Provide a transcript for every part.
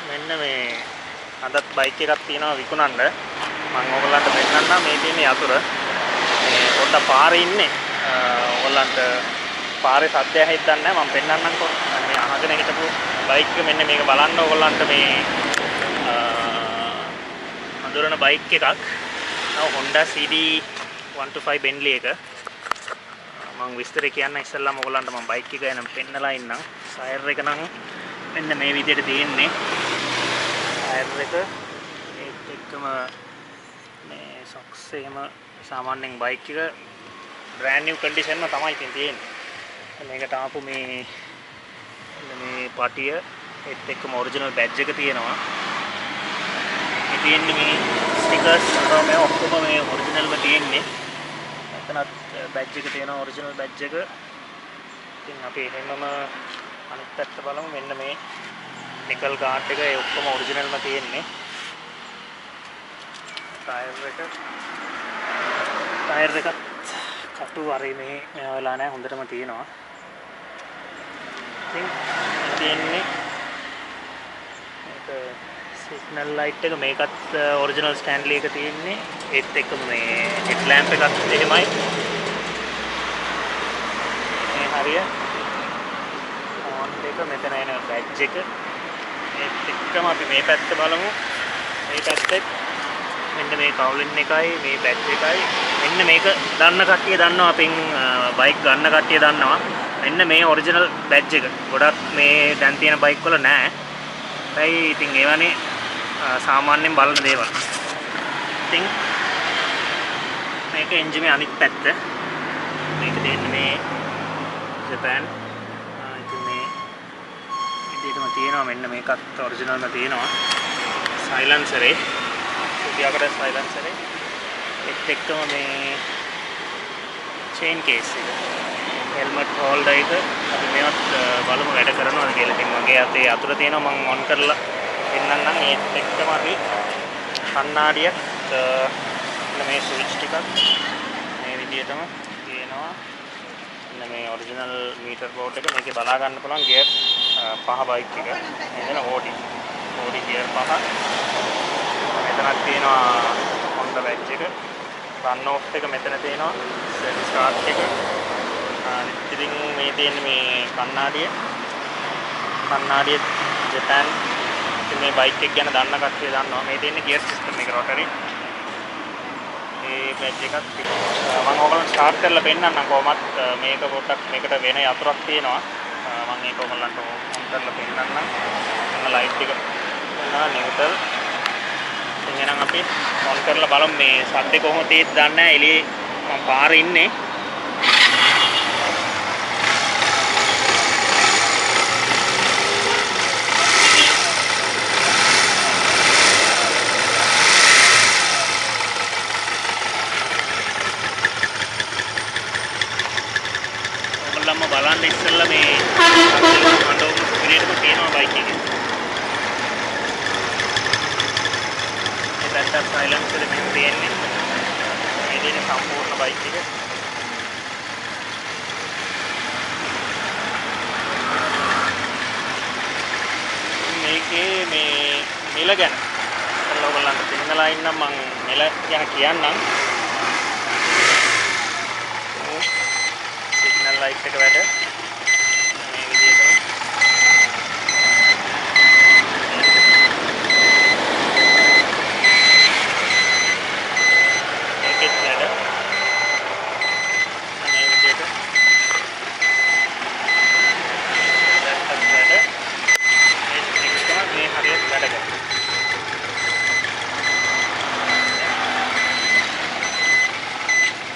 මෙන්න මේ අදත් බයික් එකක් තියෙනවා විකුණන්න. මම ඔයගොල්ලන්ට පෙන්නන්නම් මේ තියෙන යතුර. මේ පොඩ්ඩක් පාරේ ඉන්නේ. ඔයගොල්ලන්ට පාරේ සද්දය ඇහෙද්දක් නැහැ. මම පෙන්නන්නම්කෝ. මේ අහගෙන හිටපු බයික් එක මෙන්න මේක බලන්න ඔයගොල්ලන්ට මේ අඳුරන බයික් එකක්. Honda CD 125 Bentley එක. මම විස්තරේ කියන්න ඉස්සෙල්ලාම ඔයගොල්ලන්ට මම බයික් එක ගැන පෙන්නලා ඉන්නම්. ටයර් එක නම් මෙන්න මේ විදිහට තියෙන්නේ. ටයර් එක ඒත් එක්කම මේ සොක්ස් එහෙම සාමාන්‍යයෙන් බයික් එක බ්‍රෑන්ඩ් නිව් කන්ඩිෂන් එක තමයි ඉතින් තියෙන්නේ. මේකට ආපු මේ පටිය ඒත් එක්කම ඔරිජිනල් බැජ් එක තියෙනවා. මේ තියෙන්නේ මේ ස්ටිකර්ස් මේ ඔක්කොම මේ ඔරිජිනල්ම තියෙන්නේ. එතනත් බැජ් එක තියෙනවා ඔරිජිනල් බැජ් එක. ඉතින් අපි එහෙමම අනිත් පැත්ත බලමු. මෙන්න මේ නිකල් ගාඩ් එක ඒ ඔක්කොම ඔරිජිනල්ම තියෙන්නේ. ටයර් එකත් කටු අරි මේ වෙලා නැහැ හොඳටම තියෙනවා. ඉතින් තියෙන්නේ මේක සිග්නල් ලයිට් එක මේකත් ඔරිජිනල් ස්ටැන්ලි එක තියෙන්නේ. ඒත් එක්කම මේ හෙඩ් ලැම්ප් එකත් එහෙමයි. මේ හරිය ඔන් එක මෙතන එන බැජ් එක ඒත් එක්කම අපි මේ පැත්ත බලමු. මේ පැත්තේ මෙන්න මේ කවුලින් එකයි මේ බැජ් එකයි. මෙන්න මේක දන්න කට්ටිය දන්නවා. අපින් බයික් ගන්න කට්ටිය දන්නවා. මෙන්න මේ ඔරිජිනල් බැජ් එක. ගොඩක් මේ දැන් තියෙන බයික් වල නැහැ. ඒයි ඉතින් ඒවනේ සාමාන්‍යයෙන් බලන දේවල්. ඉතින් මේක එන්ජිමේ අනිත් පැත්ත. මේක දෙන්නේ මේ ජපාන්. ඉතින් මේ විදිහටම තියෙනවා. මෙන්න මේකත් ඔරිජිනල්ම තියෙනවා. සයිලන්සරේ සුදියාකට සයිලන්සරේ ඒත් එක්කම මේ චේන් කේස් එක. හෙල්මට් හෝල්ඩර් එක අපි මේවත් බලමු වැඩ කරනවද කියලා. ඉතින් මගේ අතේ අතුර තියෙනවා මම ඔන් කරලා පෙන්නන්නම්. ඒත් එක්කම අපි කණ්ණාඩියක් මේ ස්විච් ටිකක් මේ විදිහටම තියෙනවා. මෙන්න මේ ඔරිජිනල් මීටර් බෝඩ් එක. මේකේ බලා ගන්න පුළුවන් ගියර් 5 බයික් එක. මෙතන ඕඩි ගියර් 5. මෙතනක් තියෙනවා Honda badge එක. රන් ඔෆ් එක මෙතන තියෙනවා. සෙල් ස්ටාර්ට් එක. ඉතින් මේ තියෙන මේ කණ්ණාඩිය ජපාන්. ඉතින් මේ බයික් එක ගැන දන්න කට්ටිය දන්නවා. මේ තියෙන ගියර් සිස්ටම් එක රොටරි. මේ බැජ් එකක් මම ඔයගොල්ලන්ට ස්ටාර්ට් කරලා පෙන්නන්නම් කොහොමත්. මේක පොඩ්ඩක් මේකට වෙන යතුරක් තියෙනවා. මම ඒක ඔයගොල්ලන්ට ඔන් කරලා පෙන්නන්නම්. මම ලයිට් එක ගන්නවා නියුට්‍රල්. ඉතින් එහෙනම් අපි ඔන් කරලා බලමු මේ සද්දේ කොහොමද තියෙද්දි දන්නේ නැහැ. එළියේ මම පාරේ ඉන්නේ. බලන්න ඉස්සෙල්ලා මේ අඬවුම ස්පීඩ්ම තියෙනවා බයික් එකේ. මේ පැත්තත් සයිලන්සර් එකෙන් තියෙන්නේ. මේ දෙන සම්පූර්ණ බයික් එක. මේකේ මේ මිල ගැන ඔයගොල්ලන්ට පෙන්නලා ඉන්නම්. මම මිල ගැන කියන්නම්. ලයිට් එක වැඩ මේ විදිහට මේකෙත් වැඩ මේ විදිහට දැක්කත් වැඩ මේ හරියට වැඩ කරනවා.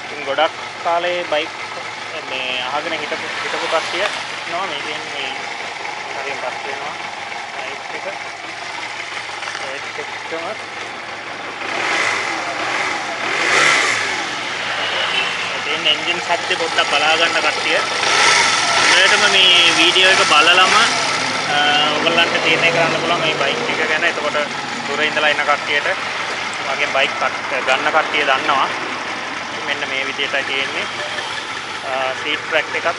ඉතින් ගොඩක් කාලේ බයික් මේ අහගෙන හිටපු කට්ටිය ඉන්නවා. මේ කියන්නේ මේ හරියට පස් වෙනවා ලයිට් එක. ඒත් එක්කම දෙන්න එන්ජින් සද්ද පොඩ්ඩක් බලා ගන්න කට්ටිය. ඔයාලටම මේ වීඩියෝ එක බලලම ඔයගොල්ලන්ට තීරණය කරන්න පුළුවන් මේ බයික් එක ගැන. එතකොට දුර ඉඳලා ඉන්න කට්ටියට මගේ බයික් ගන්න කට්ටිය දන්නවා. මෙන්න මේ විදිහටයි තියෙන්නේ. සීට් ට්‍රැක් එකත්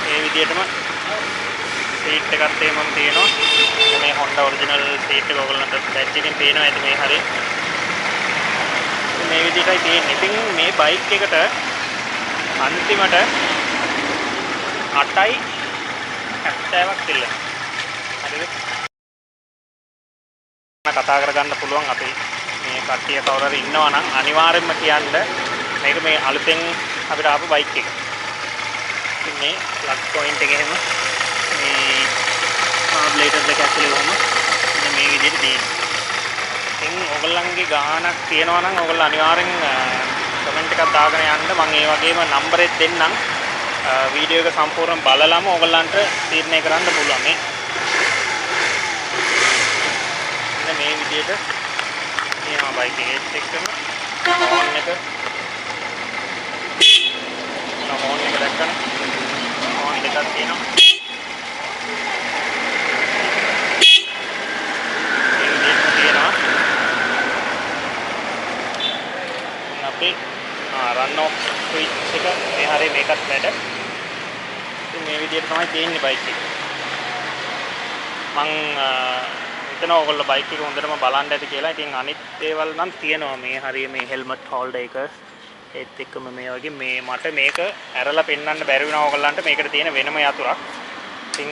මේ විදිහටම සීට් එකත් එහෙමම තියෙනවා. මේ Honda ඔරිජිනල් සීට් එක ඔයගොල්ලන්ට බැච් එකෙන් පේනවා ඇති මේ හරිය. මේ විදිහටයි තියෙන්නේ. ඉතින් මේ බයික් එකට අන්තිමට 8යි 70ක් දෙන්න. හරිද? කතා කරගන්න පුළුවන් අපි මේ කට්ටිය කවුරු හරි ඉන්නවා නම් අනිවාර්යයෙන්ම කියන්න මේක මේ අලුතෙන් අපිට ආපු බයික් එක. ඉතින් මේ ප්ලග් පොයින්ට් එක එහෙම මේ කාබ්ලේටර් එක ඇතුලේ වුණා. ඉතින් මේ විදිහට තියෙනවා. ඉතින් ඔයගොල්ලන්ගේ ගානක් තියෙනවා නම් ඔයගොල්ලෝ අනිවාර්යෙන් කමෙන්ට් එකක් දාගෙන යන්න. මම ඒ වගේම නම්බරෙත් දෙන්නම්. වීඩියෝ එක සම්පූර්ණ බලලම ඔයගොල්ලන්ට තීරණය කරන්න පුළුවන් මේ. මේ විදිහට තියෙනවා බයික් එකේත් එක්කම හෝන් එක දැක්කම හෝන් දෙකක් තියෙනවා. අපි රන් ඔෆ් ස්විච් එක මේ හරිය මේකත් වැඩ. ඉතින් මේ විදිහට තමයි තියෙන්නේ බයික් එක. මං හිතනවා ඔයගොල්ලෝ බයික් එක හොඳටම බලන්න ඇති කියලා. ඉතින් අනිත් දේවල් නම් තියෙනවා මේ හරිය මේ හෙල්මට් හෝල්ඩර් එක ඒත් එක්කම මේ වගේ මේ මට මේක ඇරලා පෙන්වන්න බැරි වුණා ඔයගොල්ලන්ට. මේකට තියෙන වෙනම යතුරක්. ඉතින්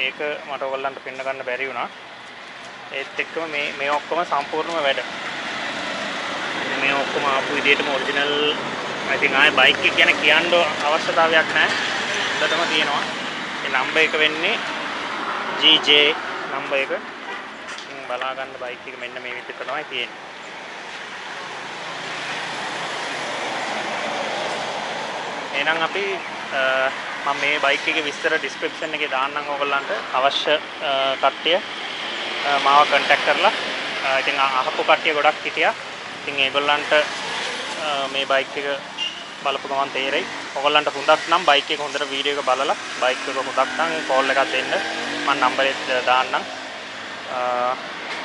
ඒක මට ඔයගොල්ලන්ට පෙන්න ගන්න බැරි වුණා. ඒත් එක්කම මේ ඔක්කොම සම්පූර්ණම වැඩ. මේ ඔක්කොම ආපු විදිහටම ඔරිජිනල්. ඉතින් ආයේ බයික් එක ගැන කියන්න අවශ්‍යතාවයක් නැහැ. හොඳටම තියෙනවා. ඒ නම්බර් එක වෙන්නේ GJ නම්බර් එක. බලා ගන්න බයික් එක මෙන්න මේ විදිහට තමයි තියෙන්නේ. එහෙනම් අපි මම මේ බයික් එකේ විස්තර ඩිස්ක්‍රිප්ෂන් එකේ දාන්නම් ඔයගොල්ලන්ට. අවශ්‍ය කට්ටිය මාව කන්ටැක්ට් කරලා ඉතින් අහපු කට්ටිය ගොඩක් හිටියා. ඉතින් ඒගොල්ලන්ට මේ බයික් එක බලපු ගමන් තේරෙයි. ඔයගොල්ලන්ට හොඳක් නම් බයික් එක හොඳට වීඩියෝ එක බලලා බයික් එක හොඳක් නම් කෝල් එකක් දෙන්න. මම නම්බරෙත් දාන්නම්.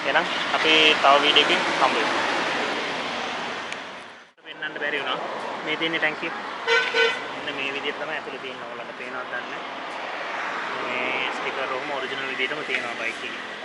එහෙනම් අපි තව වීඩියෝ එකකින් හම්බ වෙමු. වෙන්නන්න බැරි වුණා. මේ තියෙන්නේ ටැංකිය. මෙන්න මේ විදිහට තමයි ඇතුලේ තියෙන්නේ. ඔයගොල්ලන්ට පේනවද දන්නේ නැහැ. මේ ස්ටිකර් ඔහොම ඔරිජිනල් විදිහටම තියෙනවා බයික් එකේ.